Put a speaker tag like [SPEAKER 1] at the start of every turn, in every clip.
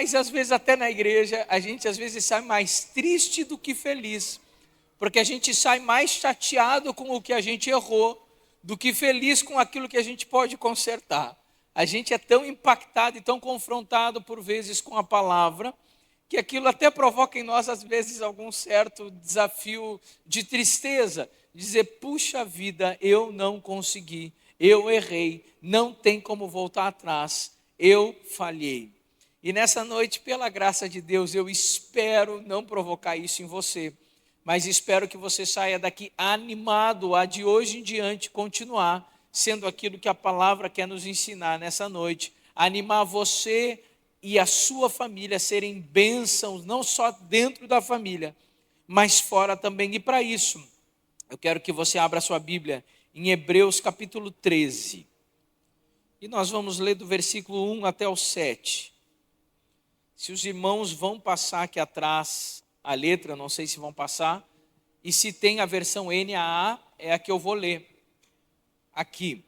[SPEAKER 1] mas às vezes até na igreja, a gente às vezes sai mais triste do que feliz, porque a gente sai mais chateado com o que a gente errou, do que feliz com aquilo que a gente pode consertar. A gente é tão impactado e tão confrontado por vezes com a palavra, que aquilo até provoca em nós às vezes algum certo desafio de tristeza, dizer, puxa vida, eu não consegui, eu errei, não tem como voltar atrás, eu falhei. E nessa noite, pela graça de Deus, eu espero não provocar isso em você, mas espero que você saia daqui animado a de hoje em diante continuar sendo aquilo que a palavra quer nos ensinar nessa noite, animar você e a sua família a serem bênçãos, não só dentro da família, mas fora também. E para isso, eu quero que você abra a sua Bíblia em Hebreus capítulo 13. E nós vamos ler do versículo 1 até o 7. Se os irmãos vão passar aqui atrás a letra, não sei se vão passar, e se tem a versão NAA, é a que eu vou ler aqui.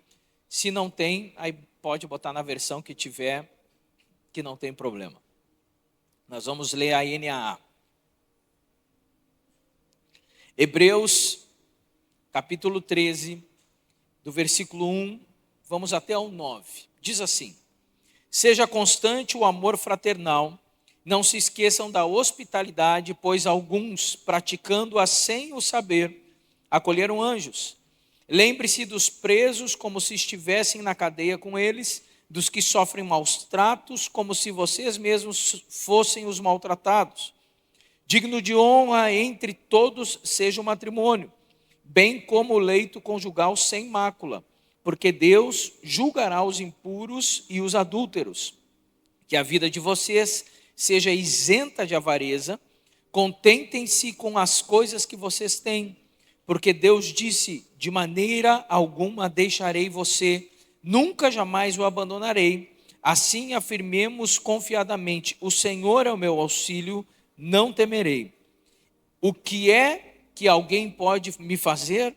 [SPEAKER 1] Se não tem, aí pode botar na versão que tiver, que não tem problema. Nós vamos ler a NAA. Hebreus, capítulo 13, do versículo 1, vamos até o 9. Diz assim: seja constante o amor fraternal, não se esqueçam da hospitalidade, pois alguns, praticando-a sem o saber, acolheram anjos. Lembre-se dos presos como se estivessem na cadeia com eles, dos que sofrem maus tratos como se vocês mesmos fossem os maltratados. Digno de honra entre todos seja o matrimônio, bem como o leito conjugal sem mácula, porque Deus julgará os impuros e os adúlteros. Que a vida de vocês seja isenta de avareza, contentem-se com as coisas que vocês têm, porque Deus disse, de maneira alguma deixarei você, nunca jamais o abandonarei. Assim afirmemos confiadamente, o Senhor é o meu auxílio, não temerei. O que é que alguém pode me fazer?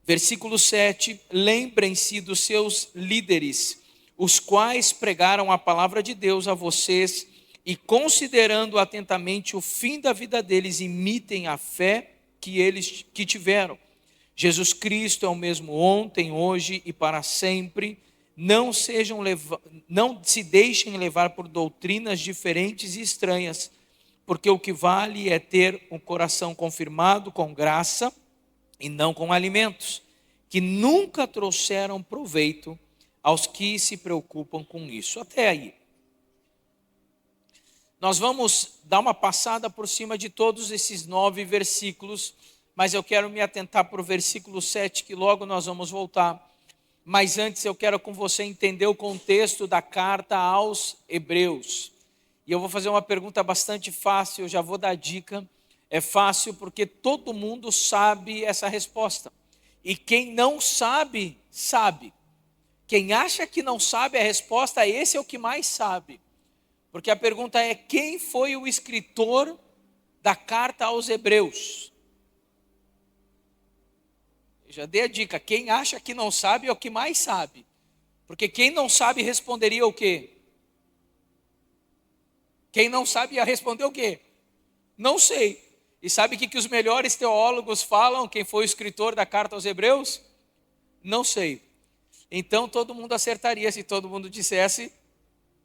[SPEAKER 1] Versículo 7, lembrem-se dos seus líderes, os quais pregaram a palavra de Deus a vocês, e considerando atentamente o fim da vida deles, imitem a fé que eles tiveram. Jesus Cristo é o mesmo ontem, hoje e para sempre. Não se deixem levar por doutrinas diferentes e estranhas, porque o que vale é ter um coração confirmado com graça e não com alimentos, que nunca trouxeram proveito aos que se preocupam com isso. Até aí. Nós vamos dar uma passada por cima de todos esses 9 versículos, mas eu quero me atentar para o versículo 7, que logo nós vamos voltar. Mas antes eu quero com você entender o contexto da carta aos Hebreus. E eu vou fazer uma pergunta bastante fácil, eu já vou dar a dica. É fácil porque todo mundo sabe essa resposta. E quem não sabe, sabe. Quem acha que não sabe a resposta, esse é o que mais sabe. Porque a pergunta é, quem foi o escritor da carta aos Hebreus? Eu já dei a dica, quem acha que não sabe é o que mais sabe. Porque quem não sabe responderia o quê? Quem não sabe ia responder o quê? Não sei. E sabe o que os melhores teólogos falam? Quem foi o escritor da carta aos Hebreus? Não sei. Então todo mundo acertaria se todo mundo dissesse,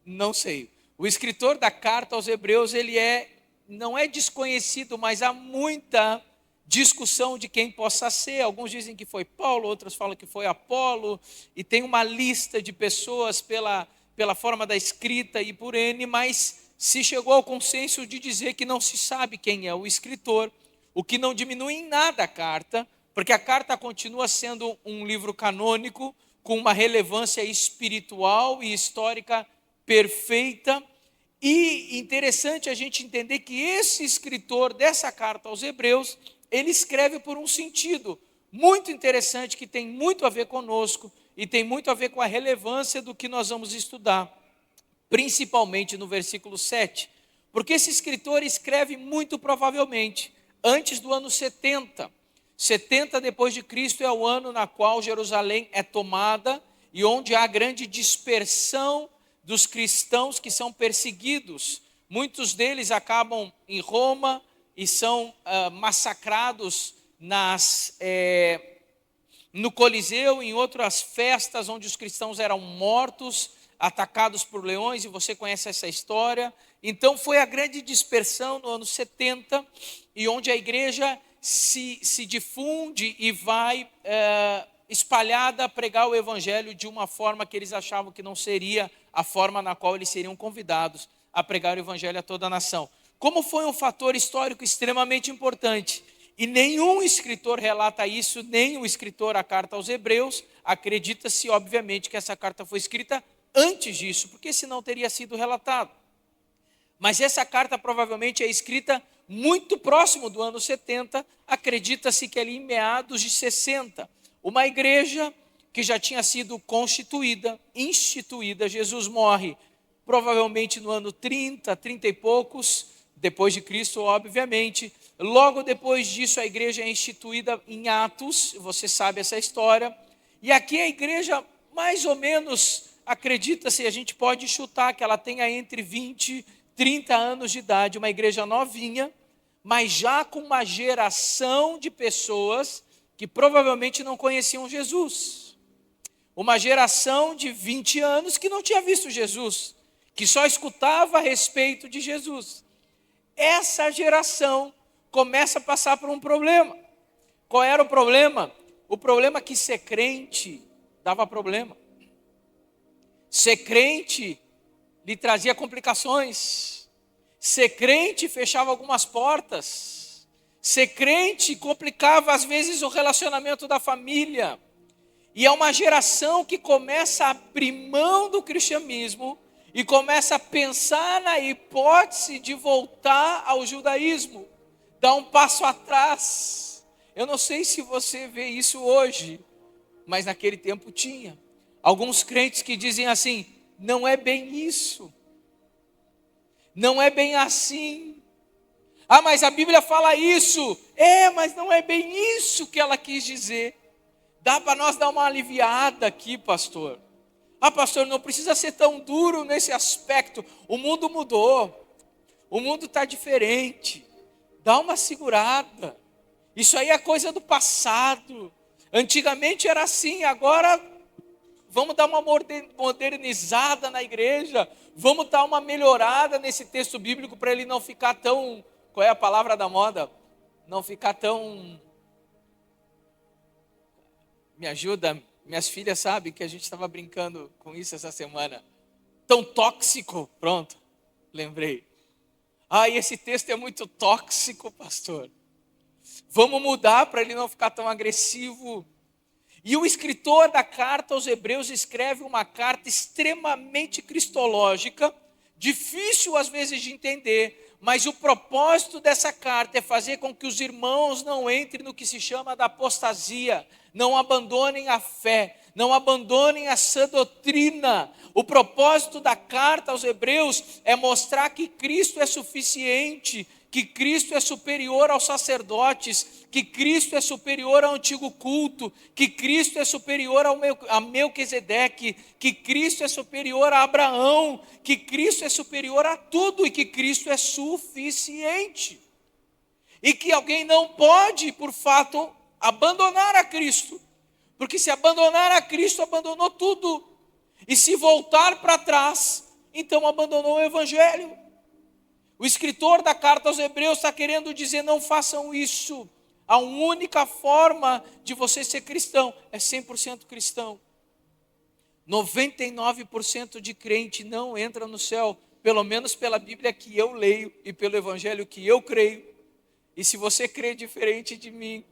[SPEAKER 1] não sei. O escritor da carta aos Hebreus, ele não é desconhecido, mas há muita discussão de quem possa ser. Alguns dizem que foi Paulo, outros falam que foi Apolo, e tem uma lista de pessoas pela forma da escrita e por N, mas se chegou ao consenso de dizer que não se sabe quem é o escritor, o que não diminui em nada a carta, porque a carta continua sendo um livro canônico, com uma relevância espiritual e histórica perfeita. E interessante a gente entender que esse escritor dessa carta aos Hebreus, ele escreve por um sentido muito interessante, que tem muito a ver conosco e tem muito a ver com a relevância do que nós vamos estudar, principalmente no versículo 7, porque esse escritor escreve muito provavelmente antes do ano 70. 70 depois de Cristo é o ano na qual Jerusalém é tomada e onde há grande dispersão dos cristãos que são perseguidos. Muitos deles acabam em Roma e são massacrados no Coliseu, em outras festas onde os cristãos eram mortos, atacados por leões, e você conhece essa história. Então foi a grande dispersão no ano 70, e onde a igreja se difunde e vai espalhada a pregar o evangelho de uma forma que eles achavam que não seria a forma na qual eles seriam convidados a pregar o evangelho a toda a nação. Como foi um fator histórico extremamente importante, e nenhum escritor relata isso, nem o escritor a carta aos Hebreus, acredita-se obviamente que essa carta foi escrita antes disso, porque senão teria sido relatado. Mas essa carta provavelmente é escrita muito próximo do ano 70, acredita-se que ali em meados de 60. Uma igreja que já tinha sido constituída, instituída, Jesus morre provavelmente no ano 30 e poucos, depois de Cristo, obviamente. Logo depois disso, a igreja é instituída em Atos, você sabe essa história. E aqui a igreja, mais ou menos, acredita-se, a gente pode chutar que ela tenha entre 20 e 30 anos de idade, uma igreja novinha, mas já com uma geração de pessoas que provavelmente não conheciam Jesus. Uma geração de 20 anos que não tinha visto Jesus, que só escutava a respeito de Jesus. Essa geração começa a passar por um problema. Qual era o problema? O problema é que ser crente dava problema. Ser crente lhe trazia complicações. Ser crente fechava algumas portas. Ser crente complicava às vezes o relacionamento da família. E é uma geração que começa a abrir mão do cristianismo e começa a pensar na hipótese de voltar ao judaísmo, dar um passo atrás. Eu não sei se você vê isso hoje, mas naquele tempo tinha. Alguns crentes que dizem assim, não é bem isso, não é bem assim. Ah, mas a Bíblia fala isso. Mas não é bem isso que ela quis dizer. Dá para nós dar uma aliviada aqui, pastor. Ah, pastor, não precisa ser tão duro nesse aspecto. O mundo mudou. O mundo está diferente. Dá uma segurada. Isso aí é coisa do passado. Antigamente era assim, agora vamos dar uma modernizada na igreja. Vamos dar uma melhorada nesse texto bíblico para ele não ficar tão... Qual é a palavra da moda? Não ficar tão... Me ajuda, minhas filhas sabem que a gente estava brincando com isso essa semana. Tão tóxico, pronto, lembrei. E esse texto é muito tóxico, pastor. Vamos mudar para ele não ficar tão agressivo. E o escritor da carta aos Hebreus escreve uma carta extremamente cristológica, difícil às vezes de entender, mas o propósito dessa carta é fazer com que os irmãos não entrem no que se chama da apostasia, não abandonem a fé, não abandonem a sã doutrina. O propósito da carta aos Hebreus é mostrar que Cristo é suficiente, que Cristo é superior aos sacerdotes, que Cristo é superior ao antigo culto, que Cristo é superior a Melquisedeque, que Cristo é superior a Abraão, que Cristo é superior a tudo e que Cristo é suficiente. E que alguém não pode, por fato, abandonar a Cristo, porque se abandonar a Cristo, abandonou tudo. E se voltar para trás, então abandonou o Evangelho. O escritor da carta aos Hebreus está querendo dizer, não façam isso. A única forma de você ser cristão é 100% cristão. 99% de crente não entra no céu, pelo menos pela Bíblia que eu leio e pelo Evangelho que eu creio. E se você crê diferente de mim,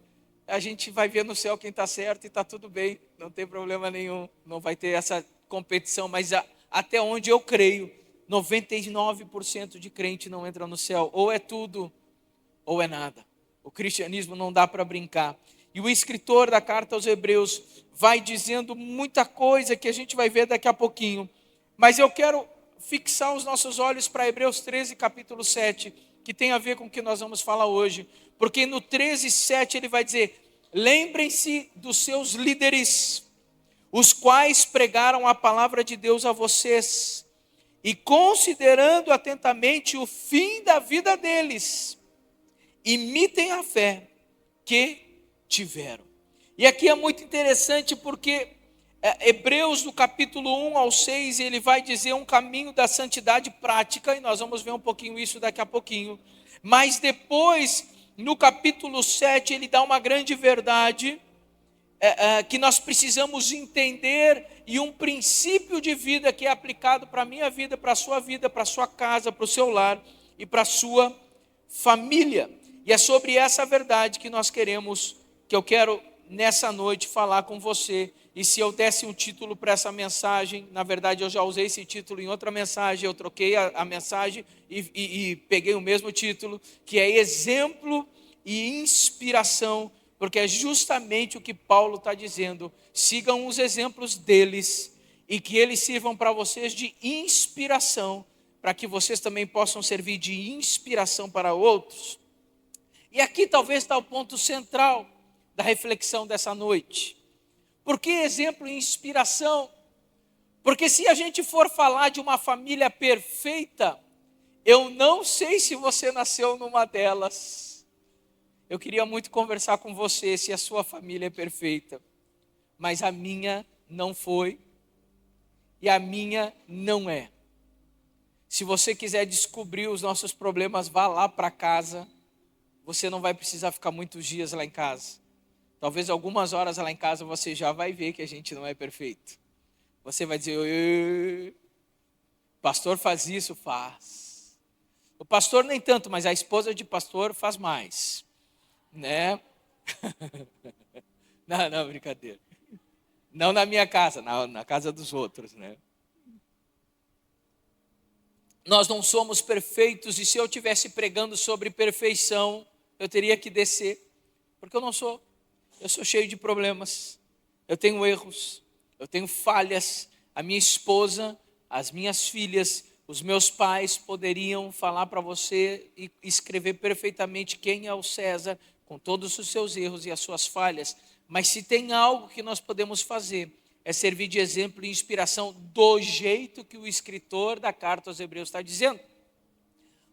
[SPEAKER 1] a gente vai ver no céu quem está certo e está tudo bem, não tem problema nenhum, não vai ter essa competição, mas até onde eu creio, 99% de crente não entra no céu, ou é tudo, ou é nada. O cristianismo não dá para brincar. E o escritor da carta aos Hebreus vai dizendo muita coisa que a gente vai ver daqui a pouquinho, mas eu quero fixar os nossos olhos para Hebreus 13, capítulo 7, que tem a ver com o que nós vamos falar hoje, porque no 13:7 ele vai dizer, lembrem-se dos seus líderes, os quais pregaram a palavra de Deus a vocês. e considerando atentamente o fim da vida deles, imitem a fé que tiveram. E aqui é muito interessante porque Hebreus, do capítulo 1 ao 6, ele vai dizer um caminho da santidade prática, e nós vamos ver um pouquinho isso daqui a pouquinho. Mas depois, no capítulo 7, ele dá uma grande verdade que nós precisamos entender, e um princípio de vida que é aplicado para a minha vida, para a sua casa, para o seu lar e para a sua família. E é sobre essa verdade que eu quero nessa noite falar com você. E se eu desse um título para essa mensagem, na verdade eu já usei esse título em outra mensagem, eu troquei a mensagem e peguei o mesmo título, que é exemplo e inspiração, porque é justamente o que Paulo está dizendo. Sigam os exemplos deles e que eles sirvam para vocês de inspiração, para que vocês também possam servir de inspiração para outros. E aqui talvez está o ponto central da reflexão dessa noite. Por que exemplo e inspiração? Porque se a gente for falar de uma família perfeita, eu não sei se você nasceu numa delas. Eu queria muito conversar com você se a sua família é perfeita, mas a minha não foi e a minha não é. Se você quiser descobrir os nossos problemas, vá lá para casa. Você não vai precisar ficar muitos dias lá em casa. Talvez algumas horas lá em casa você já vai ver que a gente não é perfeito. Você vai dizer, o pastor faz isso, faz. O pastor nem tanto, mas a esposa de pastor faz mais. Né? Não, brincadeira. Não na minha casa, na casa dos outros, né? Nós não somos perfeitos, e se eu estivesse pregando sobre perfeição, eu teria que descer, porque eu não sou. Eu sou cheio de problemas, eu tenho erros, eu tenho falhas. A minha esposa, as minhas filhas, os meus pais poderiam falar para você e escrever perfeitamente quem é o César, com todos os seus erros e as suas falhas. Mas se tem algo que nós podemos fazer, é servir de exemplo e inspiração do jeito que o escritor da carta aos Hebreus está dizendo.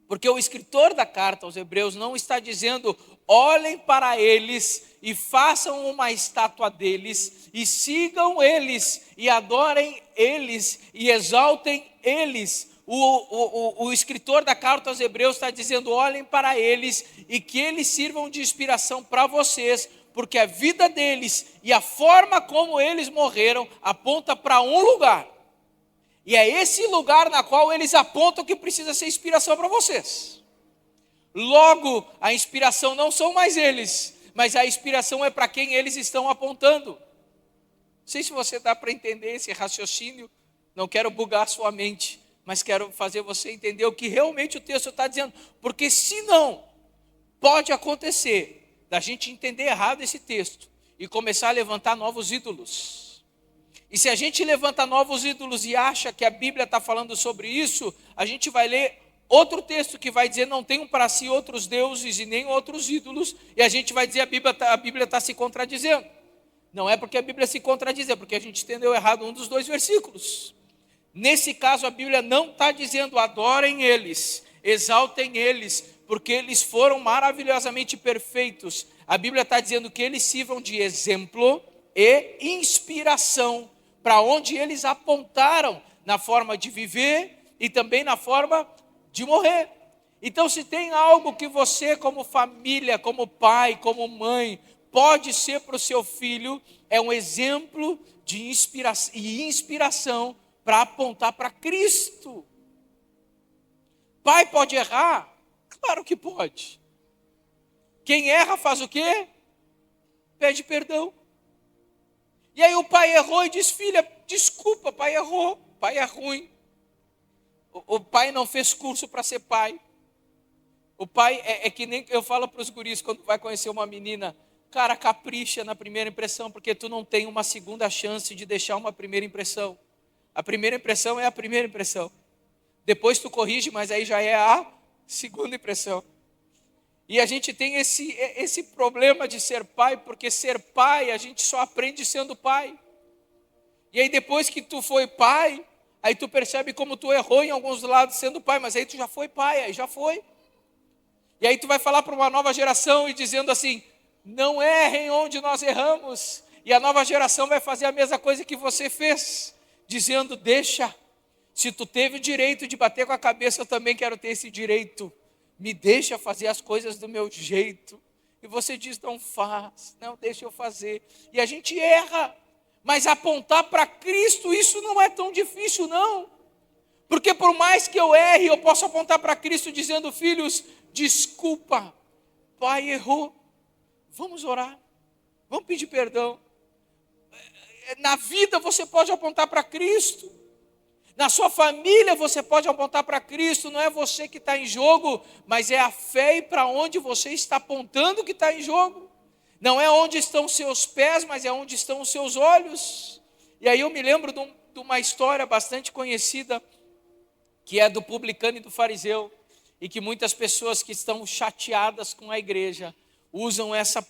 [SPEAKER 1] Porque o escritor da carta aos Hebreus não está dizendo, olhem para eles e façam uma estátua deles, e sigam eles, e adorem eles, e exaltem eles. O escritor da carta aos Hebreus está dizendo, olhem para eles, e que eles sirvam de inspiração para vocês, porque a vida deles e a forma como eles morreram aponta para um lugar. E é esse lugar na qual eles apontam que precisa ser inspiração para vocês. Logo, a inspiração não são mais eles, mas a inspiração é para quem eles estão apontando. Não sei se você dá para entender esse raciocínio, não quero bugar sua mente, mas quero fazer você entender o que realmente o texto está dizendo. Porque senão, pode acontecer da gente entender errado esse texto e começar a levantar novos ídolos. E se a gente levanta novos ídolos e acha que a Bíblia está falando sobre isso, a gente vai ler outro texto que vai dizer, não tenham para si outros deuses e nem outros ídolos, e a gente vai dizer, a Bíblia está se contradizendo. Não é porque a Bíblia se contradiz, é porque a gente entendeu errado um dos dois versículos. Nesse caso, a Bíblia não está dizendo, adorem eles, exaltem eles, porque eles foram maravilhosamente perfeitos. A Bíblia está dizendo que eles sirvam de exemplo e inspiração para onde eles apontaram na forma de viver e também na forma de morrer. Então, se tem algo que você, como família, como pai, como mãe, pode ser para o seu filho, é um exemplo de inspiração para apontar para Cristo. Pai pode errar? Claro que pode. Quem erra faz o quê? Pede perdão. E aí o pai errou e diz, filha, desculpa, pai errou, pai é ruim. O pai não fez curso para ser pai. O pai é que nem eu falo para os guris quando vai conhecer uma menina, cara, capricha na primeira impressão, porque tu não tem uma segunda chance de deixar uma primeira impressão. A primeira impressão é a primeira impressão. Depois tu corrige, mas aí já é a segunda impressão. E a gente tem esse problema de ser pai, porque ser pai a gente só aprende sendo pai. E aí depois que tu foi pai, Aí tu percebe como tu errou em alguns lados sendo pai, mas aí tu já foi pai, aí já foi. E aí tu vai falar para uma nova geração e dizendo assim, não errem onde nós erramos. E a nova geração vai fazer a mesma coisa que você fez, dizendo, deixa, se tu teve o direito de bater com a cabeça, eu também quero ter esse direito. Me deixa fazer as coisas do meu jeito. E você diz, não faz, não, deixa eu fazer. E a gente erra, mas apontar para Cristo, isso não é tão difícil não. Porque por mais que eu erre, eu posso apontar para Cristo dizendo, filhos, desculpa, pai errou. Vamos orar, vamos pedir perdão. Na vida você pode apontar para Cristo. Na sua família você pode apontar para Cristo, não é você que está em jogo, mas é a fé e para onde você está apontando que está em jogo. Não é onde estão os seus pés, mas é onde estão os seus olhos. E aí eu me lembro de uma história bastante conhecida, que é do publicano e do fariseu, e que muitas pessoas que estão chateadas com a igreja, usam essa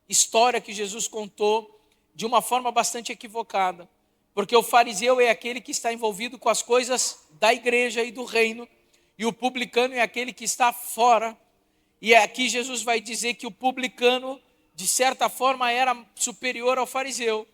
[SPEAKER 1] história que Jesus contou de uma forma bastante equivocada. Porque o fariseu é aquele que está envolvido com as coisas da igreja e do reino, e o publicano é aquele que está fora. E aqui Jesus vai dizer que o publicano, de certa forma, era superior ao fariseu,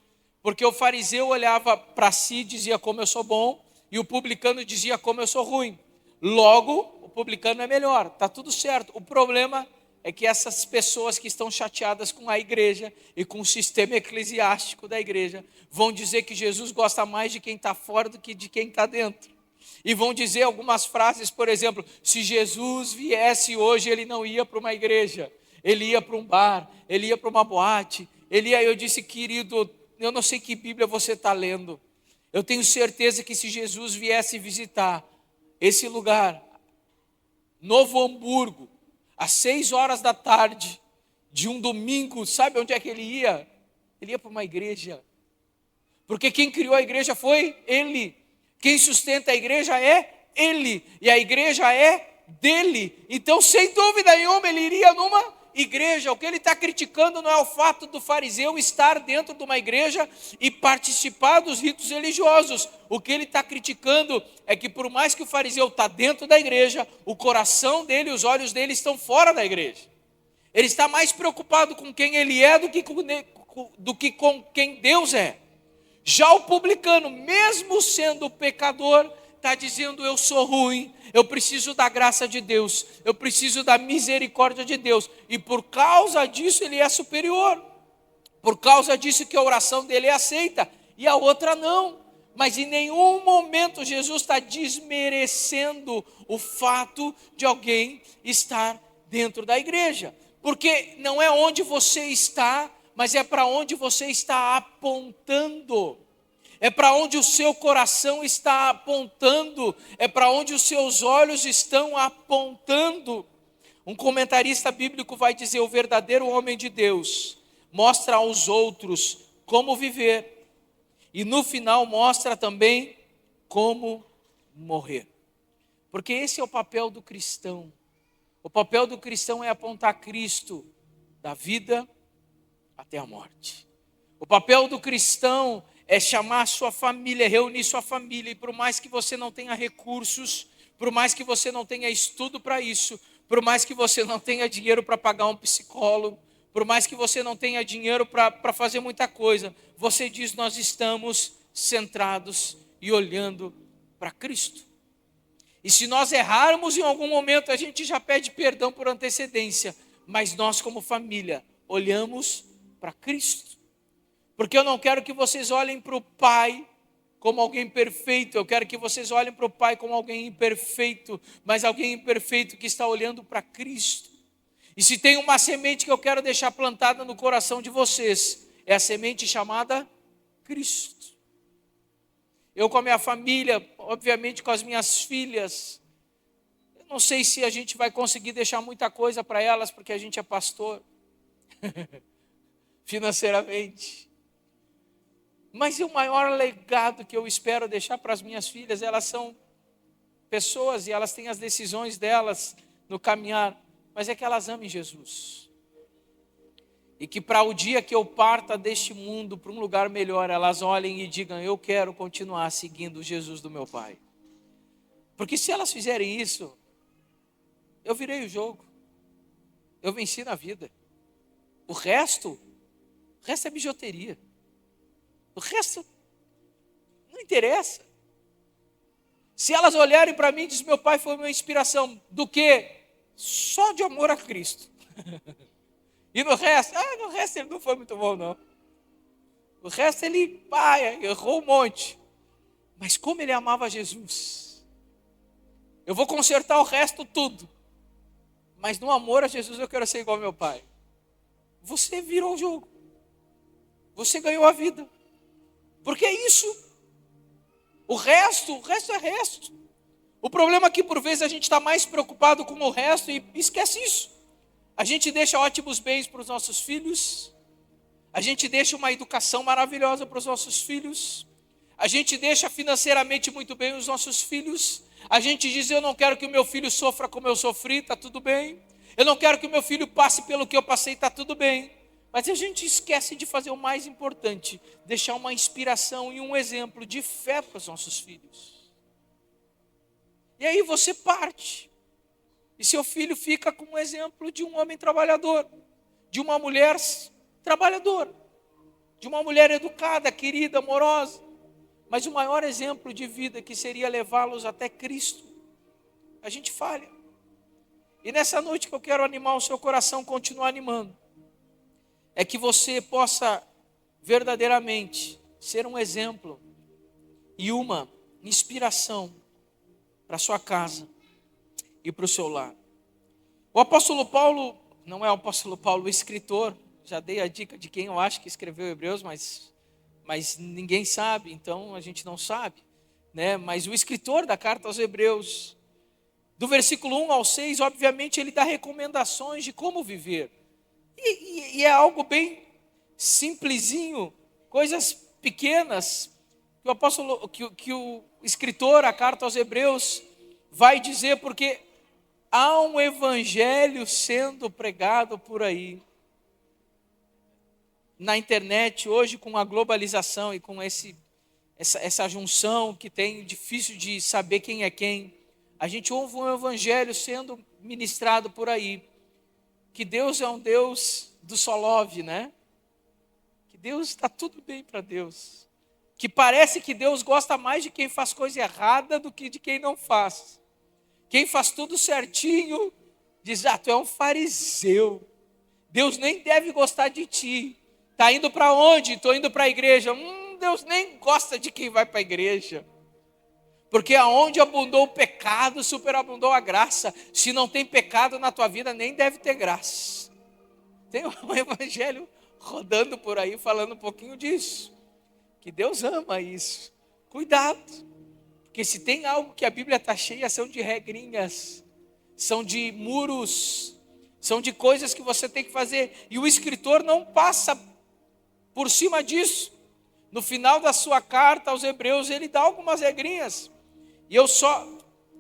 [SPEAKER 1] porque o fariseu olhava para si e dizia como eu sou bom, e o publicano dizia como eu sou ruim. Logo, o publicano é melhor, está tudo certo. O problema é que essas pessoas que estão chateadas com a igreja e com o sistema eclesiástico da igreja vão dizer que Jesus gosta mais de quem está fora do que de quem está dentro. E vão dizer algumas frases, por exemplo, se Jesus viesse hoje, ele não ia para uma igreja, ele ia para um bar, ele ia para uma boate, eu disse, querido, eu não sei que Bíblia você está lendo, eu tenho certeza que se Jesus viesse visitar esse lugar, Novo Hamburgo, às 6 horas da tarde, de um domingo, sabe onde é que ele ia? Ele ia para uma igreja, porque quem criou a igreja foi Ele, quem sustenta a igreja é Ele, e a igreja é dele, então sem dúvida nenhuma ele iria numa igreja. O que ele está criticando não é o fato do fariseu estar dentro de uma igreja e participar dos ritos religiosos. O que ele está criticando é que por mais que o fariseu está dentro da igreja, o coração dele, os olhos dele estão fora da igreja. Ele está mais preocupado com quem ele é do que com quem Deus é. Já o publicano, mesmo sendo pecador, está dizendo, eu sou ruim, eu preciso da graça de Deus, eu preciso da misericórdia de Deus, e por causa disso ele é superior, por causa disso que a oração dele é aceita, e a outra não. Mas em nenhum momento Jesus está desmerecendo o fato de alguém estar dentro da igreja, porque não é onde você está, mas é para onde você está apontando. É para onde o seu coração está apontando, é para onde os seus olhos estão apontando. Um comentarista bíblico vai dizer, o verdadeiro homem de Deus mostra aos outros como viver, e no final mostra também como morrer. Porque esse é o papel do cristão. O papel do cristão é apontar Cristo da vida até a morte. O papel do cristão é chamar sua família, reunir sua família, e por mais que você não tenha recursos, por mais que você não tenha estudo para isso, por mais que você não tenha dinheiro para pagar um psicólogo, por mais que você não tenha dinheiro para fazer muita coisa, você diz, nós estamos centrados e olhando para Cristo. E se nós errarmos em algum momento, a gente já pede perdão por antecedência, mas nós como família olhamos para Cristo. Porque eu não quero que vocês olhem para o pai como alguém perfeito, eu quero que vocês olhem para o pai como alguém imperfeito, mas alguém imperfeito que está olhando para Cristo. E se tem uma semente que eu quero deixar plantada no coração de vocês, é a semente chamada Cristo. Eu com a minha família, obviamente com as minhas filhas, eu não sei se a gente vai conseguir deixar muita coisa para elas, porque a gente é pastor, financeiramente. Mas o maior legado que eu espero deixar para as minhas filhas, elas são pessoas e elas têm as decisões delas no caminhar, mas é que elas amem Jesus. E que para o dia que eu parta deste mundo para um lugar melhor, elas olhem e digam: eu quero continuar seguindo o Jesus do meu pai. Porque se elas fizerem isso, eu virei o jogo. Eu venci na vida. O resto é bijuteria. O resto não interessa. Se elas olharem para mim e dizem: meu pai foi uma inspiração, do quê? Só de amor a Cristo. E no resto ele não foi muito bom, não. O resto ele, errou um monte. Mas como ele amava Jesus. Eu vou consertar o resto tudo. Mas no amor a Jesus eu quero ser igual ao meu pai. Você virou o jogo. Você ganhou a vida. Porque é isso. O resto é resto. O problema é que por vezes a gente está mais preocupado com o resto e esquece isso. A gente deixa ótimos bens para os nossos filhos. A gente deixa uma educação maravilhosa para os nossos filhos. A gente deixa financeiramente muito bem os nossos filhos. A gente diz: eu não quero que o meu filho sofra como eu sofri, está tudo bem. Eu não quero que o meu filho passe pelo que eu passei, está tudo bem. Mas a gente esquece de fazer o mais importante, deixar uma inspiração e um exemplo de fé para os nossos filhos. E aí você parte. E seu filho fica com um exemplo de um homem trabalhador, de uma mulher trabalhadora, de uma mulher educada, querida, amorosa. Mas o maior exemplo de vida, que seria levá-los até Cristo, a gente falha. E nessa noite que eu quero animar o seu coração, continuar animando, é que você possa verdadeiramente ser um exemplo e uma inspiração para a sua casa e para o seu lar. O apóstolo Paulo, não é o apóstolo Paulo, o escritor, já dei a dica de quem eu acho que escreveu Hebreus, mas ninguém sabe, então a gente não sabe, né? Mas o escritor da carta aos Hebreus, do versículo 1 ao 6, obviamente ele dá recomendações de como viver. E é algo bem simplesinho, coisas pequenas, que o escritor, a carta aos Hebreus, vai dizer, porque há um evangelho sendo pregado por aí. Na internet, hoje, com a globalização e com essa junção que tem, difícil de saber quem é quem, a gente ouve um evangelho sendo ministrado por aí. Que Deus é um Deus do só love, né? Que Deus está tudo bem para Deus. Que parece que Deus gosta mais de quem faz coisa errada do que de quem não faz. Quem faz tudo certinho, diz: tu é um fariseu. Deus nem deve gostar de ti. Está indo para onde? Estou indo para a igreja. Deus nem gosta de quem vai para a igreja. Porque aonde abundou o pecado, superabundou a graça. Se não tem pecado na tua vida, nem deve ter graça. Tem um evangelho rodando por aí, falando um pouquinho disso. Que Deus ama isso. Cuidado. Porque se tem algo que a Bíblia está cheia, são de regrinhas. São de muros. São de coisas que você tem que fazer. E o escritor não passa por cima disso. No final da sua carta aos Hebreus, ele dá algumas regrinhas. E eu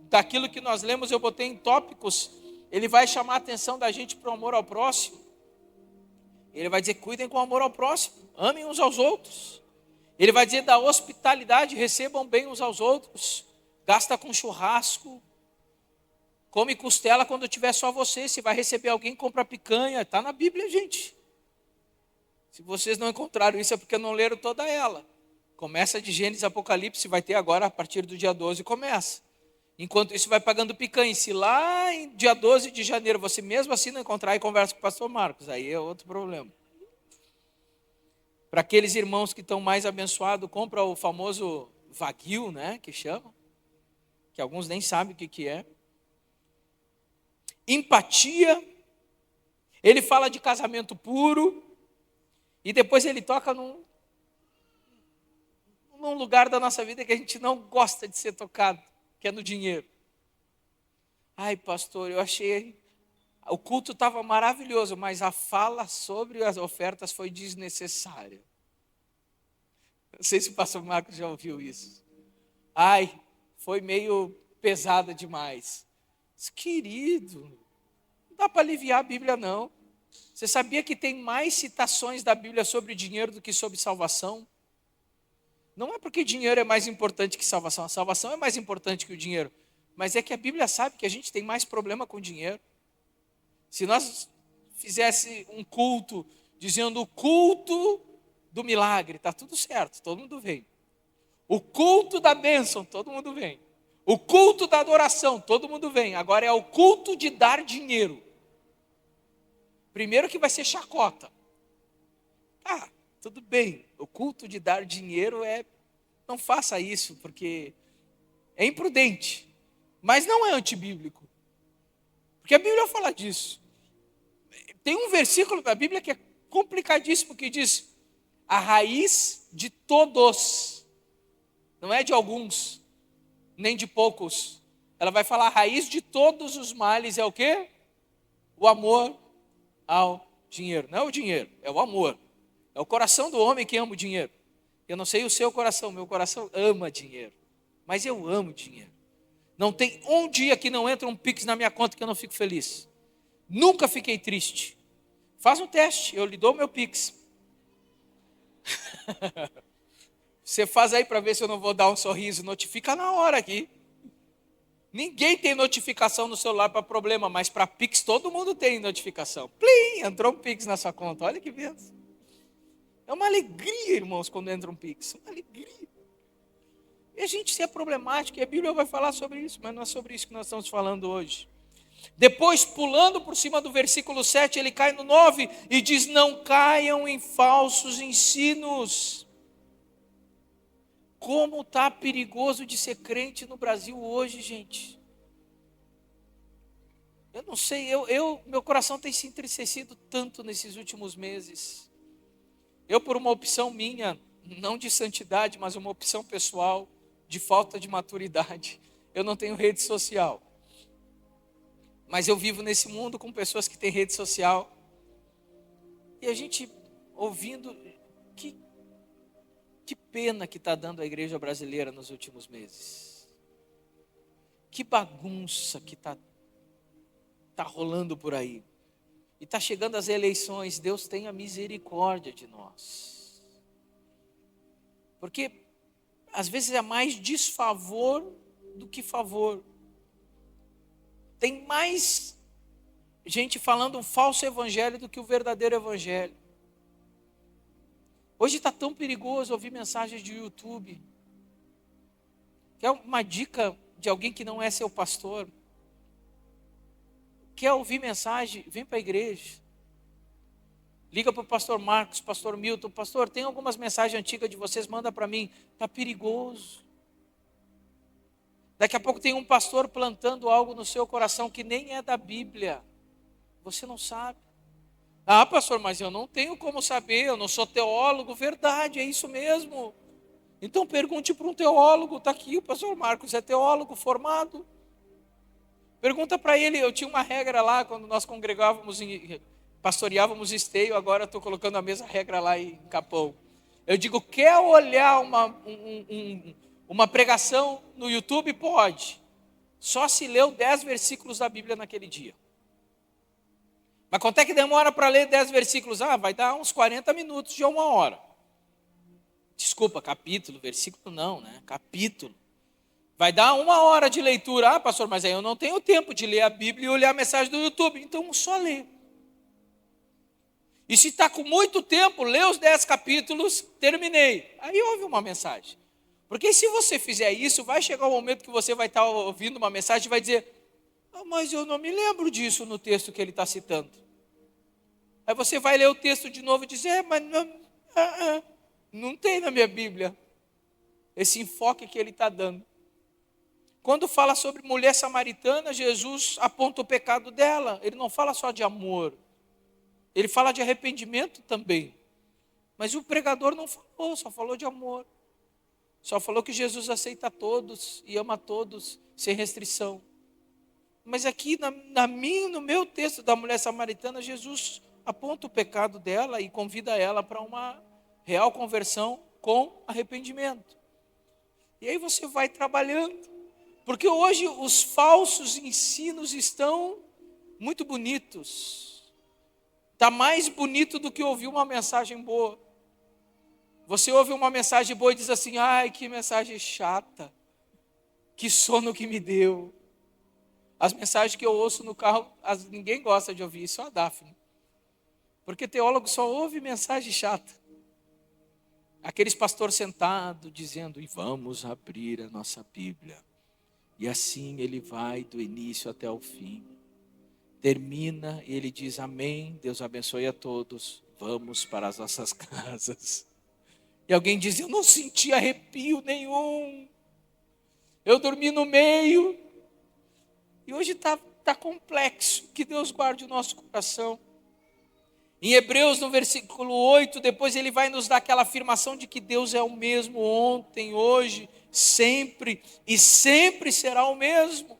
[SPEAKER 1] daquilo que nós lemos, eu botei em tópicos. Ele vai chamar a atenção da gente para o amor ao próximo. Ele vai dizer: cuidem com o amor ao próximo, amem uns aos outros. Ele vai dizer da hospitalidade, recebam bem uns aos outros. Gasta com churrasco. Come costela quando tiver só você. Se vai receber alguém, compra picanha. Está na Bíblia, gente. Se vocês não encontraram isso, é porque não leram toda ela. Começa de Gênesis, Apocalipse, vai ter agora a partir do dia 12, começa. Enquanto isso, vai pagando picanha. Se lá em dia 12 de janeiro você mesmo assim não encontrar, e conversa com o pastor Marcos, aí é outro problema. Para aqueles irmãos que estão mais abençoados, compra o famoso Wagyu, né, que chamam, que alguns nem sabem o que é. Empatia. Ele fala de casamento puro. E depois ele toca num lugar da nossa vida que a gente não gosta de ser tocado, que é no dinheiro. Ai, pastor, eu achei... O culto estava maravilhoso, mas a fala sobre as ofertas foi desnecessária. Não sei se o pastor Marcos já ouviu isso. Ai, foi meio pesada demais. Querido, não dá para aliviar a Bíblia, não. Você sabia que tem mais citações da Bíblia sobre dinheiro do que sobre salvação? Não é porque dinheiro é mais importante que salvação. A salvação é mais importante que o dinheiro. Mas é que a Bíblia sabe que a gente tem mais problema com dinheiro. Se nós fizesse um culto dizendo o culto do milagre, está tudo certo, todo mundo vem. O culto da bênção, todo mundo vem. O culto da adoração, todo mundo vem. Agora é o culto de dar dinheiro. Primeiro que vai ser chacota. Tudo bem, o culto de dar dinheiro não faça isso, porque é imprudente, mas não é antibíblico. Porque a Bíblia fala disso. Tem um versículo da Bíblia que é complicadíssimo, que diz: a raiz de todos, não é de alguns, nem de poucos. Ela vai falar: a raiz de todos os males é o quê? O amor ao dinheiro. Não é o dinheiro, é o amor. É o coração do homem que ama o dinheiro. Eu não sei o seu coração, meu coração ama dinheiro. Mas eu amo dinheiro. Não tem um dia que não entra um Pix na minha conta que eu não fico feliz. Nunca fiquei triste. Faz um teste, eu lhe dou meu Pix. Você faz aí para ver se eu não vou dar um sorriso. Notifica na hora aqui. Ninguém tem notificação no celular para problema, mas para Pix todo mundo tem notificação. Plim, entrou um Pix na sua conta. Olha que benção. É uma alegria, irmãos, quando entra um Pix. Uma alegria. E a gente é problemático, e a Bíblia vai falar sobre isso, mas não é sobre isso que nós estamos falando hoje. Depois, pulando por cima do versículo 7, ele cai no 9 e diz: não caiam em falsos ensinos. Como está perigoso de ser crente no Brasil hoje, gente. Eu não sei, meu coração tem se entristecido tanto nesses últimos meses. Eu, por uma opção minha, não de santidade, mas uma opção pessoal, de falta de maturidade, eu não tenho rede social. Mas eu vivo nesse mundo com pessoas que têm rede social. E a gente ouvindo, que pena que está dando a igreja brasileira nos últimos meses. Que bagunça que está rolando por aí. E está chegando as eleições, Deus tenha misericórdia de nós. Porque às vezes é mais desfavor do que favor. Tem mais gente falando um falso evangelho do que o verdadeiro evangelho. Hoje está tão perigoso ouvir mensagens de YouTube. Quer uma dica de alguém que não é seu pastor? Quer ouvir mensagem? Vem para a igreja. Liga para o pastor Marcos, pastor Milton. Pastor, tem algumas mensagens antigas de vocês, manda para mim. Está perigoso. Daqui a pouco tem um pastor plantando algo no seu coração que nem é da Bíblia. Você não sabe. Pastor, mas eu não tenho como saber, eu não sou teólogo. Verdade, é isso mesmo. Então pergunte para um teólogo. Está aqui, o pastor Marcos é teólogo formado. Pergunta para ele. Eu tinha uma regra lá, quando nós congregávamos, pastoreávamos Esteio, agora estou colocando a mesma regra lá em Capão. Eu digo, quer olhar uma pregação no YouTube? Pode. Só se leu 10 versículos da Bíblia naquele dia. Mas quanto é que demora para ler 10 versículos? Vai dar uns 40 minutos de 1 hora. Desculpa, capítulo, versículo não, né? Capítulo. Vai dar 1 hora de leitura. Pastor, mas aí eu não tenho tempo de ler a Bíblia e olhar a mensagem do YouTube. Então só lê. E se está com muito tempo, lê os 10 capítulos, terminei. Aí ouve uma mensagem. Porque se você fizer isso, vai chegar um momento que você vai estar ouvindo uma mensagem e vai dizer: mas eu não me lembro disso no texto que ele está citando. Aí você vai ler o texto de novo e dizer: mas não tem na minha Bíblia esse enfoque que ele está dando. Quando fala sobre mulher samaritana, Jesus aponta o pecado dela. Ele não fala só de amor. Ele fala de arrependimento também. Mas o pregador não falou, só falou de amor. Só falou que Jesus aceita todos e ama todos, sem restrição. Mas aqui no meu texto da mulher samaritana, Jesus aponta o pecado dela e convida ela para uma real conversão com arrependimento. E aí você vai trabalhando. Porque hoje os falsos ensinos estão muito bonitos. Está mais bonito do que ouvir uma mensagem boa. Você ouve uma mensagem boa e diz assim: ai, que mensagem chata, que sono que me deu. As mensagens que eu ouço no carro, ninguém gosta de ouvir, só a Daphne. Porque teólogo só ouve mensagem chata. Aqueles pastores sentados dizendo: e vamos abrir a nossa Bíblia. E assim ele vai do início até o fim. Termina e ele diz: amém, Deus abençoe a todos, vamos para as nossas casas. E alguém diz: eu não senti arrepio nenhum, eu dormi no meio. E hoje está complexo. Que Deus guarde o nosso coração. Em Hebreus, no versículo 8, depois ele vai nos dar aquela afirmação de que Deus é o mesmo ontem, hoje, sempre, e sempre será o mesmo.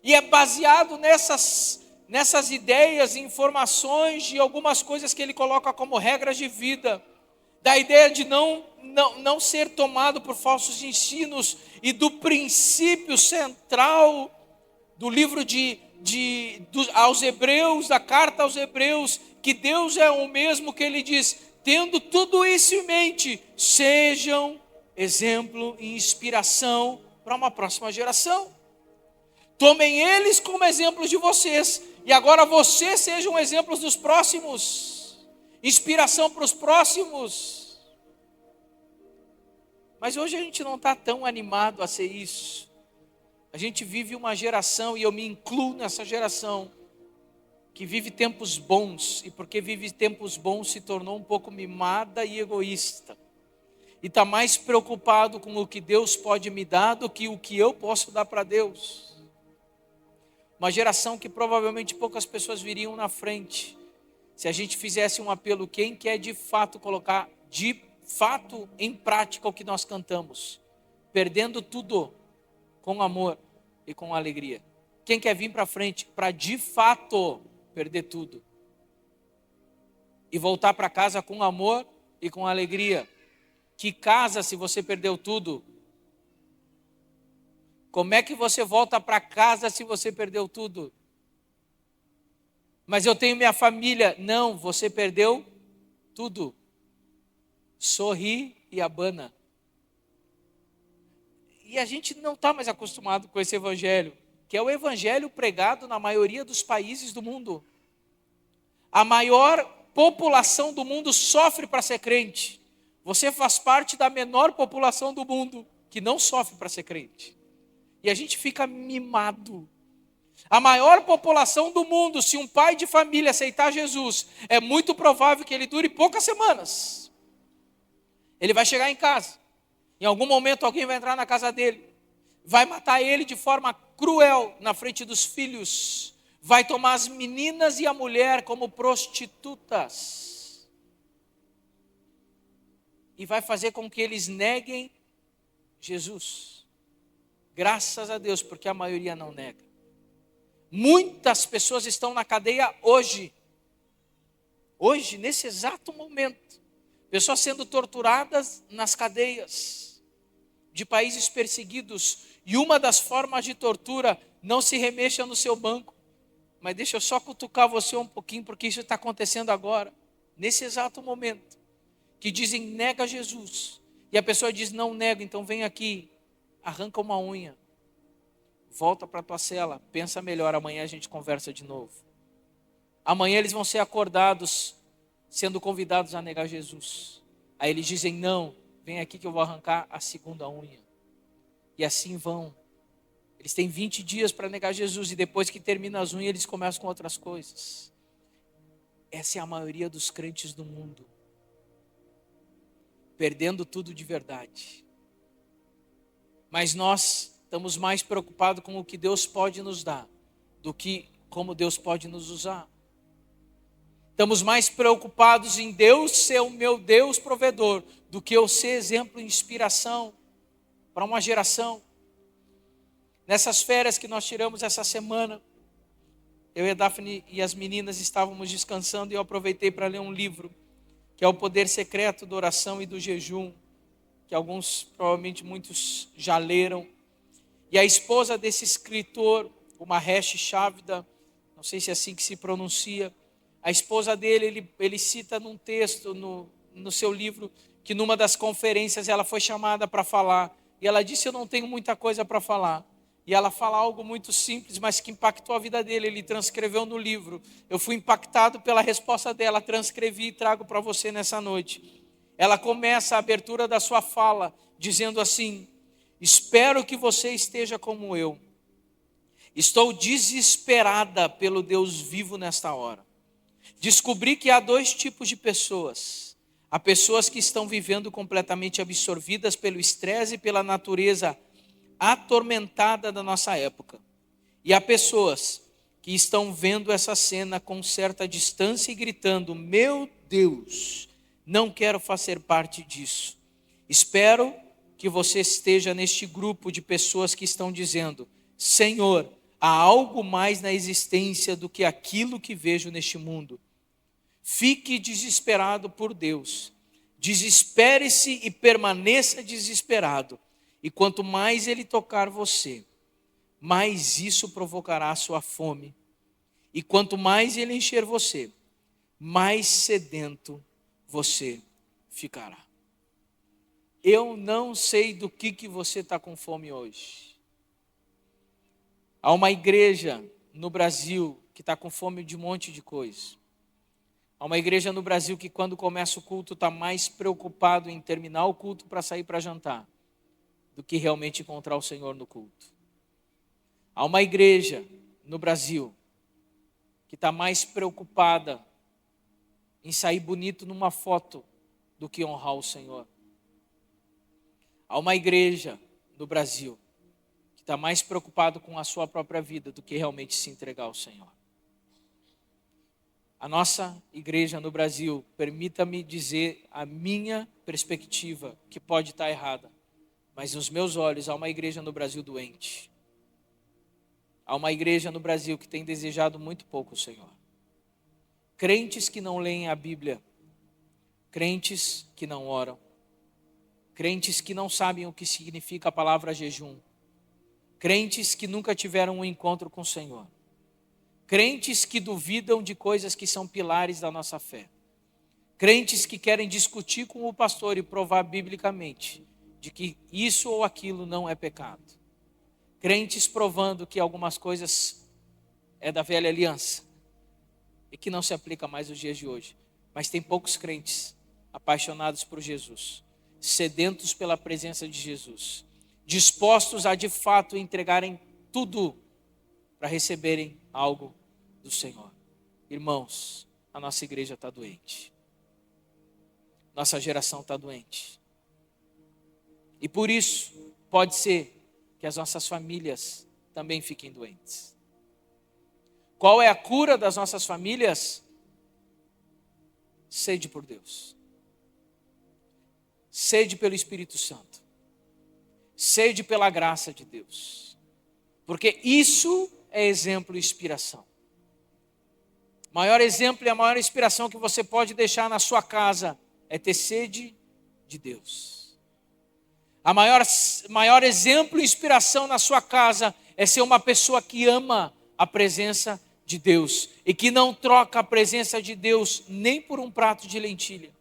[SPEAKER 1] E é baseado nessas ideias, informações, de algumas coisas que ele coloca como regras de vida. Da ideia de não ser tomado por falsos ensinos, e do princípio central do livro aos Hebreus, da carta aos Hebreus, que Deus é o mesmo, que ele diz: tendo tudo isso em mente, sejam exemplo e inspiração para uma próxima geração. Tomem eles como exemplos de vocês, e agora vocês sejam exemplos dos próximos, inspiração para os próximos. Mas hoje a gente não está tão animado a ser isso. A gente vive uma geração, e eu me incluo nessa geração, que vive tempos bons, e porque vive tempos bons se tornou um pouco mimada e egoísta. E está mais preocupado com o que Deus pode me dar do que o que eu posso dar para Deus. Uma geração que provavelmente poucas pessoas viriam na frente, se a gente fizesse um apelo: quem quer de fato colocar de fato em prática o que nós cantamos, perdendo tudo com amor e com alegria. Quem quer vir para frente para de fato perder tudo e voltar para casa com amor e com alegria? Que casa se você perdeu tudo? Como é que você volta para casa se você perdeu tudo? Mas eu tenho minha família. Não, você perdeu tudo. Sorri e abana. E a gente não está mais acostumado com esse evangelho, que é o evangelho pregado na maioria dos países do mundo. A maior população do mundo sofre para ser crente. Você faz parte da menor população do mundo que não sofre para ser crente. E a gente fica mimado. A maior população do mundo, se um pai de família aceitar Jesus, é muito provável que ele dure poucas semanas. Ele vai chegar em casa. Em algum momento alguém vai entrar na casa dele, vai matar ele de forma cruel na frente dos filhos, vai tomar as meninas e a mulher como prostitutas e vai fazer com que eles neguem Jesus. Graças a Deus, porque a maioria não nega. Muitas pessoas estão na cadeia hoje, nesse exato momento. Pessoas sendo torturadas nas cadeias de países perseguidos. E uma das formas de tortura: não se remexa no seu banco. Mas deixa eu só cutucar você um pouquinho, porque isso está acontecendo agora, nesse exato momento. Que dizem: nega Jesus. E a pessoa diz: não nego, então vem aqui, arranca uma unha, volta para a tua cela, pensa melhor, amanhã a gente conversa de novo. Amanhã eles vão ser acordados, sendo convidados a negar Jesus. Aí eles dizem: não, vem aqui que eu vou arrancar a segunda unha. E assim vão. Eles têm 20 dias para negar Jesus, e depois que termina as unhas, eles começam com outras coisas. Essa é a maioria dos crentes do mundo, perdendo tudo de verdade. Mas nós estamos mais preocupados com o que Deus pode nos dar, do que como Deus pode nos usar. Estamos mais preocupados em Deus ser o meu Deus provedor, do que eu ser exemplo e inspiração para uma geração. Nessas férias que nós tiramos essa semana, eu e a Daphne e as meninas estávamos descansando, e eu aproveitei para ler um livro, que é O Poder Secreto da Oração e do Jejum, que alguns, provavelmente muitos, já leram. E a esposa desse escritor, o Mahesh Chavda, não sei se é assim que se pronuncia, A esposa dele, ele cita num texto no seu livro, que numa das conferências ela foi chamada para falar. E ela disse, eu não tenho muita coisa para falar. E ela fala algo muito simples, mas que impactou a vida dele. Ele transcreveu no livro. Eu fui impactado pela resposta dela, transcrevi e trago para você nessa noite. Ela começa a abertura da sua fala, dizendo assim: espero que você esteja como eu. Estou desesperada pelo Deus vivo nesta hora. Descobri que há dois tipos de pessoas. Há pessoas que estão vivendo completamente absorvidas pelo estresse e pela natureza atormentada da nossa época. E há pessoas que estão vendo essa cena com certa distância e gritando: meu Deus, não quero fazer parte disso. Espero que você esteja neste grupo de pessoas que estão dizendo: Senhor, há algo mais na existência do que aquilo que vejo neste mundo. Fique desesperado por Deus. Desespere-se e permaneça desesperado. E quanto mais Ele tocar você, mais isso provocará a sua fome. E quanto mais Ele encher você, mais sedento você ficará. Eu não sei do que você está com fome hoje. Há uma igreja no Brasil que está com fome de um monte de coisa. Há uma igreja no Brasil que quando começa o culto está mais preocupado em terminar o culto para sair para jantar do que realmente encontrar o Senhor no culto. Há uma igreja no Brasil que está mais preocupada em sair bonito numa foto do que honrar o Senhor. Há uma igreja no Brasil que está mais preocupado com a sua própria vida do que realmente se entregar ao Senhor. A nossa igreja no Brasil, permita-me dizer a minha perspectiva, que pode estar errada, mas nos meus olhos há uma igreja no Brasil doente. Há uma igreja no Brasil que tem desejado muito pouco o Senhor. Crentes que não leem a Bíblia, crentes que não oram, crentes que não sabem o que significa a palavra jejum, crentes que nunca tiveram um encontro com o Senhor, crentes que duvidam de coisas que são pilares da nossa fé, crentes que querem discutir com o pastor e provar biblicamente de que isso ou aquilo não é pecado, crentes provando que algumas coisas é da velha aliança e que não se aplica mais nos dias de hoje, mas tem poucos crentes apaixonados por Jesus, sedentos pela presença de Jesus, dispostos a de fato entregarem tudo para receberem algo do Senhor. Irmãos, a nossa igreja está doente. Nossa geração está doente. E por isso, pode ser que as nossas famílias também fiquem doentes. Qual é a cura das nossas famílias? Sede por Deus. Sede pelo Espírito Santo. Sede pela graça de Deus. Porque isso é exemplo e inspiração. O maior exemplo e a maior inspiração que você pode deixar na sua casa é ter sede de Deus. A maior exemplo e inspiração na sua casa é ser uma pessoa que ama a presença de Deus e que não troca a presença de Deus nem por um prato de lentilha.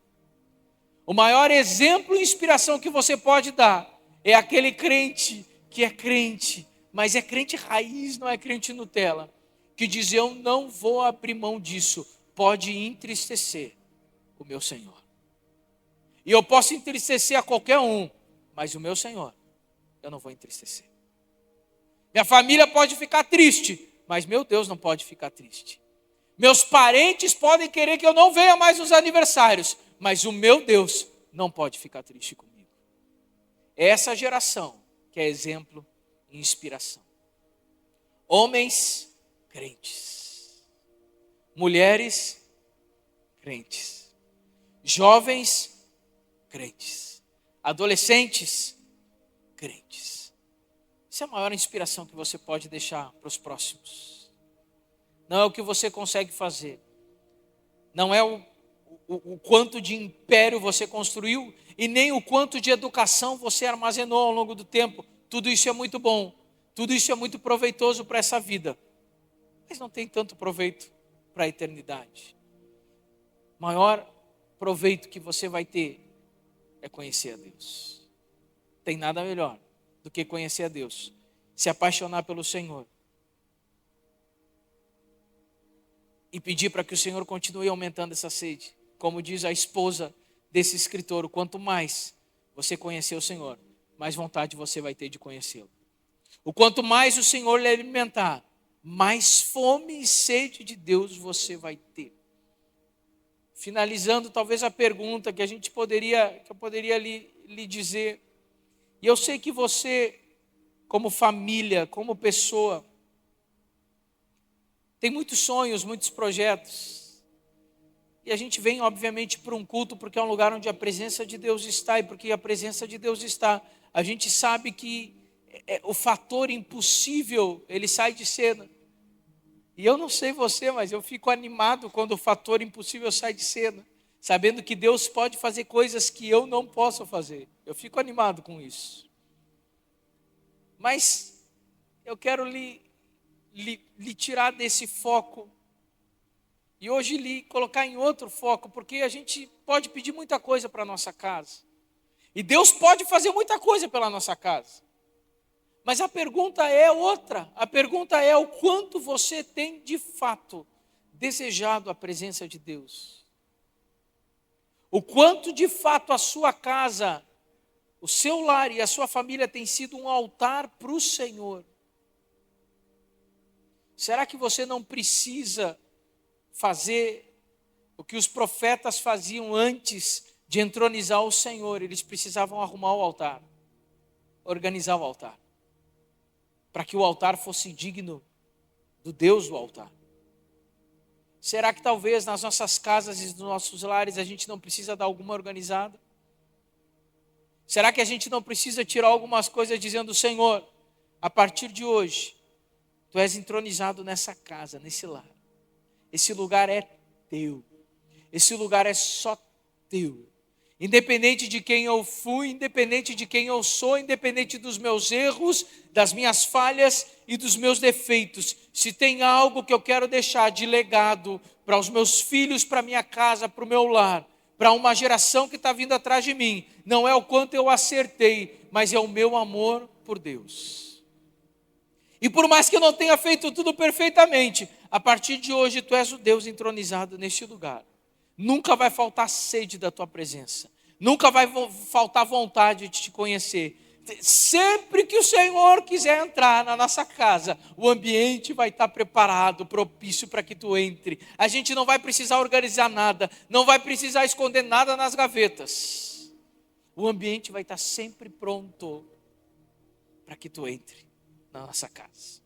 [SPEAKER 1] O maior exemplo e inspiração que você pode dar é aquele crente que é crente, mas é crente raiz, não é crente Nutella, que diz: eu não vou abrir mão disso, pode entristecer o meu Senhor. E eu posso entristecer a qualquer um, mas o meu Senhor, eu não vou entristecer. Minha família pode ficar triste, mas meu Deus não pode ficar triste. Meus parentes podem querer que eu não venha mais nos aniversários, mas o meu Deus não pode ficar triste comigo. É essa geração que é exemplo e inspiração. Homens crentes, mulheres crentes, jovens crentes, adolescentes crentes. Essa é a maior inspiração que você pode deixar para os próximos. Não é o que você consegue fazer, não é o quanto de império você construiu e nem o quanto de educação você armazenou ao longo do tempo. Tudo isso é muito bom, tudo isso é muito proveitoso para essa vida, mas não tem tanto proveito para a eternidade. maior proveito que você vai ter é conhecer a Deus. Tem nada melhor do que conhecer a Deus, se apaixonar pelo Senhor e pedir para que o Senhor continue aumentando essa sede. Como diz a esposa desse escritor, quanto mais você conhecer o Senhor, mais vontade você vai ter de conhecê-lo. O quanto mais o Senhor lhe alimentar, mais fome e sede de Deus você vai ter. Finalizando, talvez a pergunta que eu poderia lhe dizer, e eu sei que você, como família, como pessoa, tem muitos sonhos, muitos projetos, e a gente vem obviamente para um culto porque é um lugar onde a presença de Deus está, e porque a presença de Deus está, a gente sabe que o fator impossível, ele sai de cena. E eu não sei você, mas eu fico animado quando o fator impossível sai de cena, sabendo que Deus pode fazer coisas que eu não posso fazer. Eu fico animado com isso. Mas eu quero lhe tirar desse foco e hoje lhe colocar em outro foco, porque a gente pode pedir muita coisa para a nossa casa. E Deus pode fazer muita coisa pela nossa casa. Mas a pergunta é outra. A pergunta é o quanto você tem de fato desejado a presença de Deus. O quanto de fato a sua casa, o seu lar e a sua família tem sido um altar para o Senhor. Será que você não precisa fazer o que os profetas faziam antes de entronizar o Senhor? Eles precisavam arrumar o altar, organizar o altar, para que o altar fosse digno do Deus do altar. Será que talvez nas nossas casas e nos nossos lares a gente não precisa dar alguma organizada? Será que a gente não precisa tirar algumas coisas dizendo, Senhor, a partir de hoje, Tu és entronizado nessa casa, nesse lar. Esse lugar é Teu. Esse lugar é só Teu. Independente de quem eu fui, independente de quem eu sou, independente dos meus erros, das minhas falhas e dos meus defeitos, se tem algo que eu quero deixar de legado para os meus filhos, para a minha casa, para o meu lar, para uma geração que está vindo atrás de mim, não é o quanto eu acertei, mas é o meu amor por Deus. E por mais que eu não tenha feito tudo perfeitamente, a partir de hoje Tu és o Deus entronizado neste lugar. Nunca vai faltar sede da Tua presença. Nunca vai faltar vontade de Te conhecer. Sempre que o Senhor quiser entrar na nossa casa, o ambiente vai estar preparado, propício para que Tu entre. A gente não vai precisar organizar nada, não vai precisar esconder nada nas gavetas. O ambiente vai estar sempre pronto para que Tu entre na nossa casa.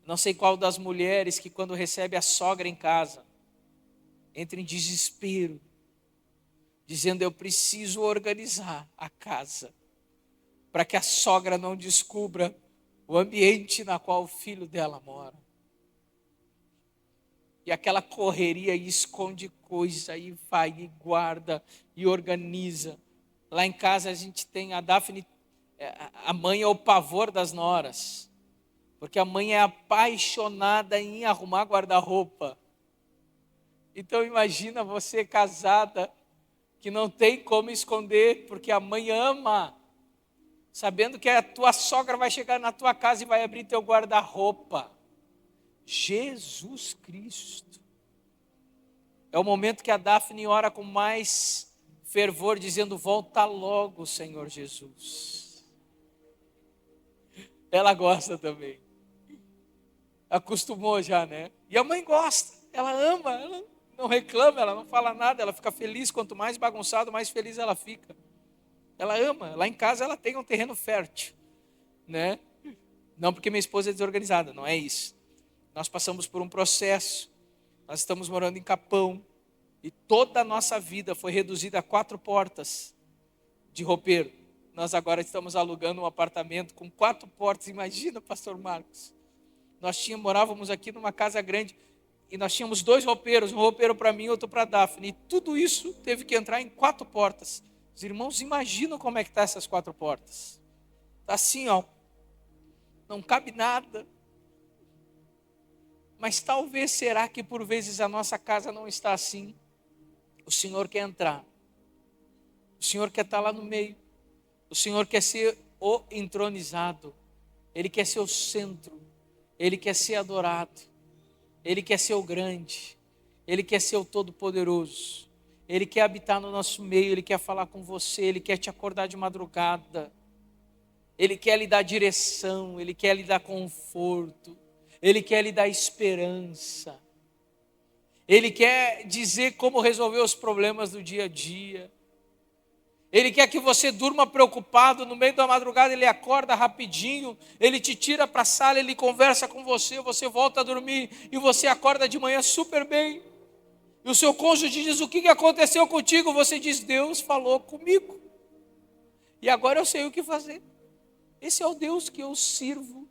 [SPEAKER 1] Não sei qual das mulheres que quando recebe a sogra em casa, entra em desespero, dizendo, eu preciso organizar a casa, para que a sogra não descubra o ambiente na qual o filho dela mora. E aquela correria e esconde coisa, e vai, e guarda, e organiza. Lá em casa a gente tem a Daphne, a mãe é o pavor das noras, porque a mãe é apaixonada em arrumar guarda-roupa. Então imagina você casada, que não tem como esconder, porque a mãe ama, sabendo que a tua sogra vai chegar na tua casa e vai abrir teu guarda-roupa. Jesus Cristo. É o momento que a Daphne ora com mais fervor, dizendo, volta logo, Senhor Jesus. Ela gosta também. Acostumou já, né? E a mãe gosta, ela ama, ela não reclama, ela não fala nada, ela fica feliz, quanto mais bagunçado, mais feliz ela fica. Ela ama, lá em casa ela tem um terreno fértil, né? Não porque minha esposa é desorganizada, não é isso. Nós passamos por um processo, nós estamos morando em Capão, e toda a nossa vida foi reduzida a 4 portas de roupeiro. Nós agora estamos alugando um apartamento com 4 portas, imagina, pastor Marcos. Nós morávamos aqui numa casa grande, e nós tínhamos 2 roupeiros, um roupeiro para mim e outro para a Daphne. E tudo isso teve que entrar em 4 portas. Os irmãos imaginam como é que estão essas 4 portas. Está assim, ó, não cabe nada. Mas talvez, será que por vezes a nossa casa não está assim? O Senhor quer entrar. O Senhor quer estar lá no meio. O Senhor quer ser o entronizado. Ele quer ser o centro. Ele quer ser adorado. Ele quer ser o grande. Ele quer ser o todo-poderoso. Ele quer habitar no nosso meio. Ele quer falar com você. Ele quer te acordar de madrugada. Ele quer lhe dar direção. Ele quer lhe dar conforto. Ele quer lhe dar esperança. Ele quer dizer como resolver os problemas do dia a dia. Ele quer que você durma preocupado, no meio da madrugada ele acorda rapidinho, ele te tira para a sala, ele conversa com você, você volta a dormir e você acorda de manhã super bem. E o seu cônjuge diz: o que aconteceu contigo? Você diz: Deus falou comigo. E agora eu sei o que fazer. Esse é o Deus que eu sirvo.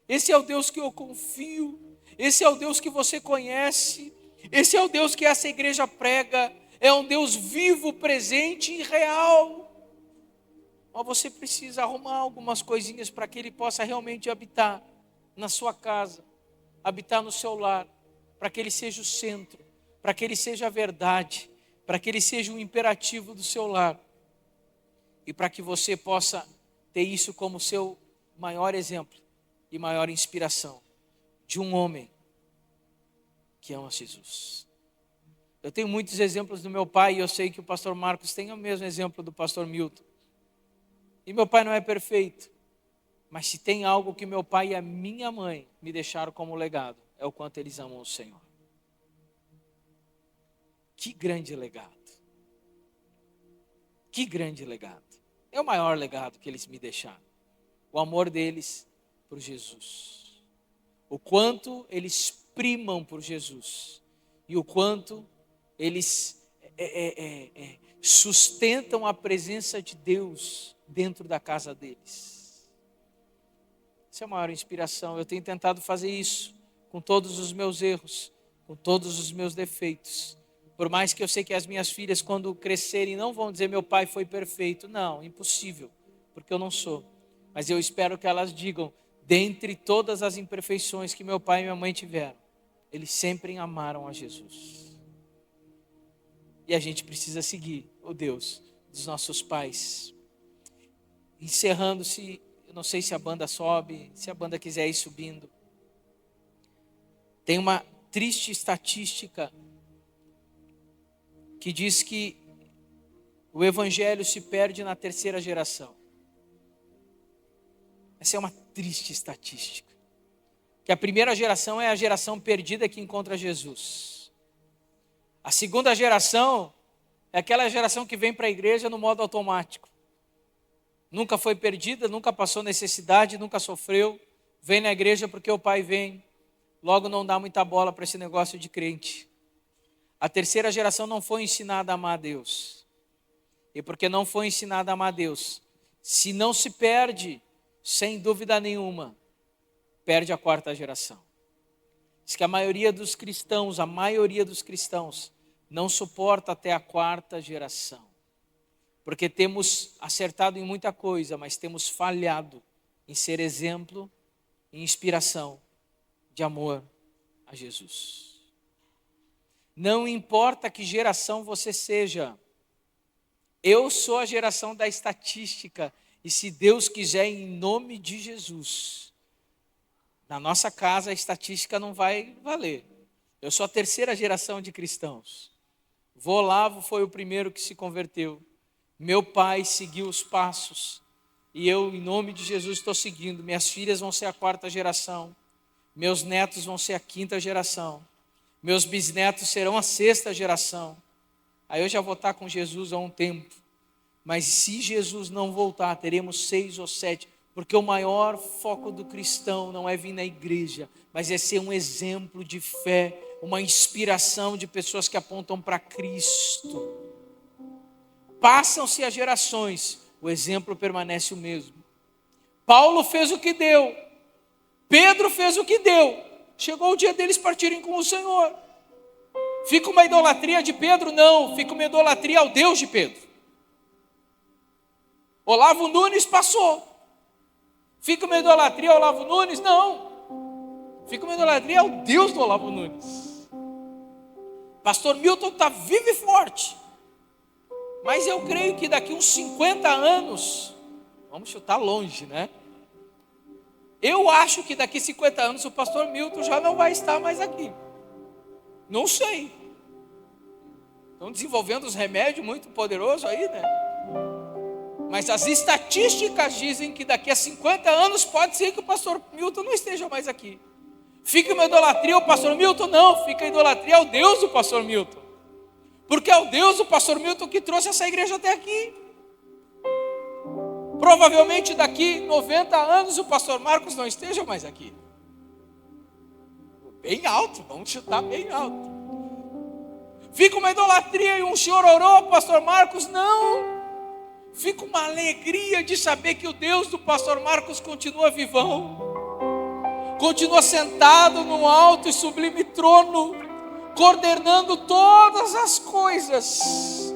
[SPEAKER 1] Esse é o Deus que eu confio. Esse é o Deus que você conhece. Esse é o Deus que essa igreja prega. É um Deus vivo, presente e real. Mas você precisa arrumar algumas coisinhas para que Ele possa realmente habitar na sua casa, habitar no seu lar, para que Ele seja o centro, para que Ele seja a verdade, para que Ele seja o imperativo do seu lar. E para que você possa ter isso como seu maior exemplo e maior inspiração de um homem que ama Jesus. Eu tenho muitos exemplos do meu pai e eu sei que o pastor Marcos tem o mesmo exemplo do pastor Milton. E meu pai não é perfeito, mas se tem algo que meu pai e a minha mãe me deixaram como legado, é o quanto eles amam o Senhor. Que grande legado. Que grande legado. É o maior legado que eles me deixaram. O amor deles por Jesus. O quanto eles primam por Jesus. E o quanto eles sustentam a presença de Deus dentro da casa deles. Essa é a maior inspiração. Eu tenho tentado fazer isso com todos os meus erros, com todos os meus defeitos. Por mais que eu sei que as minhas filhas, quando crescerem, não vão dizer: meu pai foi perfeito. Não, impossível, porque eu não sou. Mas eu espero que elas digam: dentre todas as imperfeições que meu pai e minha mãe tiveram, eles sempre amaram a Jesus. E a gente precisa seguir o Deus dos nossos pais. Encerrando-se, eu não sei se a banda sobe, se a banda quiser ir subindo. Tem uma triste estatística que diz que o evangelho se perde na terceira geração. Essa é uma triste estatística. Que a primeira geração é a geração perdida que encontra Jesus. A segunda geração é aquela geração que vem para a igreja no modo automático. Nunca foi perdida, nunca passou necessidade, nunca sofreu. Vem na igreja porque o pai vem. Logo não dá muita bola para esse negócio de crente. A terceira geração não foi ensinada a amar a Deus. E porque não foi ensinada a amar a Deus, se não se perde, sem dúvida nenhuma, perde a quarta geração. Diz que a maioria dos cristãos, não suporta até a quarta geração. Porque temos acertado em muita coisa, mas temos falhado em ser exemplo e inspiração de amor a Jesus. Não importa que geração você seja, eu sou a geração da estatística, e se Deus quiser, em nome de Jesus, na nossa casa a estatística não vai valer. Eu sou a terceira geração de cristãos. Vô Olavo foi o primeiro que se converteu. Meu pai seguiu os passos. E eu, em nome de Jesus, estou seguindo. Minhas filhas vão ser a quarta geração. Meus netos vão ser a quinta geração. Meus bisnetos serão a sexta geração. Aí eu já vou estar com Jesus há um tempo. Mas se Jesus não voltar, teremos 6 ou 7. Porque o maior foco do cristão não é vir na igreja, mas é ser um exemplo de fé, uma inspiração de pessoas que apontam para Cristo. Passam-se as gerações, o exemplo permanece o mesmo. Paulo fez o que deu, Pedro fez o que deu, chegou o dia deles partirem com o Senhor. Fica uma idolatria de Pedro? Não, fica uma idolatria ao Deus de Pedro. Olavo Nunes passou. Fica uma idolatria ao Olavo Nunes? Não. Fica uma idolatria ao Deus do Olavo Nunes. Pastor Milton está vivo e forte. Mas eu creio que daqui uns 50 anos, vamos chutar longe, né? Eu acho que daqui 50 anos o pastor Milton já não vai estar mais aqui. Não sei. Estão desenvolvendo uns remédios muito poderosos aí, né? Mas as estatísticas dizem que daqui a 50 anos pode ser que o pastor Milton não esteja mais aqui. Fica uma idolatria ao pastor Milton? Não, fica a idolatria ao Deus do pastor Milton. Porque é o Deus do pastor Milton que trouxe essa igreja até aqui. Provavelmente daqui 90 anos o pastor Marcos não esteja mais aqui. Bem alto, vamos chutar bem alto. Fica uma idolatria e um chororô, pastor Marcos? Não. Fica uma alegria de saber que o Deus do pastor Marcos continua vivão. Continua sentado no alto e sublime trono, coordenando todas as coisas.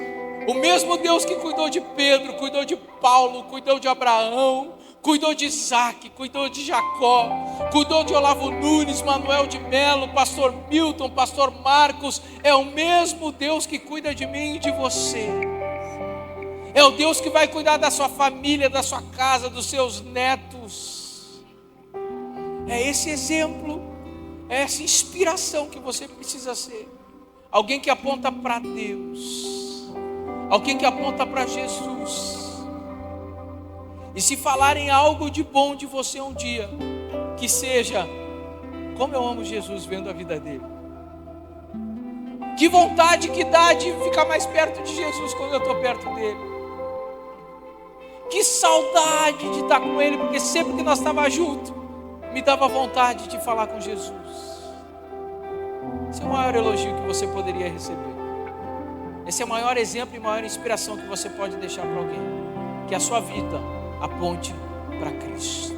[SPEAKER 1] O mesmo Deus que cuidou de Pedro, cuidou de Paulo, cuidou de Abraão, cuidou de Isaac, cuidou de Jacó, cuidou de Olavo Nunes, Manuel de Melo, pastor Milton, pastor Marcos. É o mesmo Deus que cuida de mim e de você. É o Deus que vai cuidar da sua família, da sua casa, dos seus netos. É esse exemplo, é essa inspiração que você precisa ser. Alguém que aponta para Deus, alguém que aponta para Jesus. E se falarem algo de bom de você um dia, que seja: como eu amo Jesus vendo a vida dele. Que vontade que dá de ficar mais perto de Jesus quando eu estou perto dele. Que saudade de estar com ele, porque sempre que nós estávamos juntos, me dava vontade de falar com Jesus. Esse é o maior elogio que você poderia receber. Esse é o maior exemplo e maior inspiração que você pode deixar para alguém. Que a sua vida aponte para Cristo.